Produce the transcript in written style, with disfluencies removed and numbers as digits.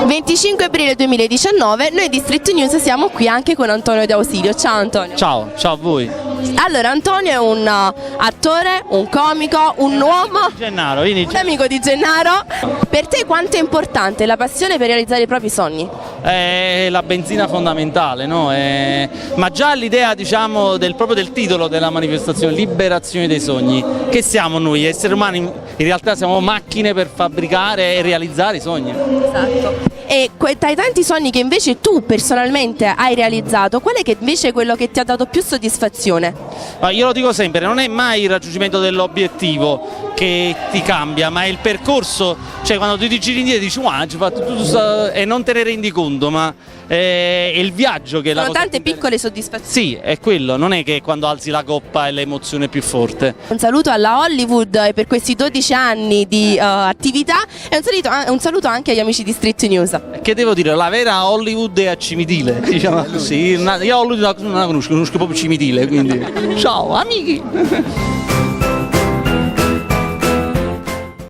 25 aprile 2019, noi di Street News siamo qui anche con Antonio De Ausilio. Ciao Antonio. Ciao, ciao a voi. Allora, Antonio è un attore, un comico, un uomo, Gennaro, un amico di Gennaro. Per te quanto è importante la passione per realizzare i propri sogni? È la benzina fondamentale, no? Ma già l'idea, diciamo, proprio del titolo della manifestazione, liberazione dei sogni. Che siamo noi? Esseri umani in realtà siamo macchine per fabbricare e realizzare i sogni. Esatto. E tra i tanti sogni che invece tu personalmente hai realizzato, qual è che invece è quello che ti ha dato più soddisfazione? Io lo dico sempre, non è mai il raggiungimento dell'obiettivo che ti cambia, ma è il percorso, cioè quando tu ti giri indietro e dici wow, ci ho fatto tutto e non te ne rendi conto, ma è il viaggio che è la Sono cosa tante piccole soddisfazioni. Sì, è quello, non è che quando alzi la coppa è l'emozione più forte. Un saluto alla Hollywood per questi 12 anni di attività e un saluto anche agli amici di Street News. Che devo dire, la vera Hollywood è a Cimitile, diciamo così. Io Hollywood non la conosco proprio Cimitile, quindi ciao amici!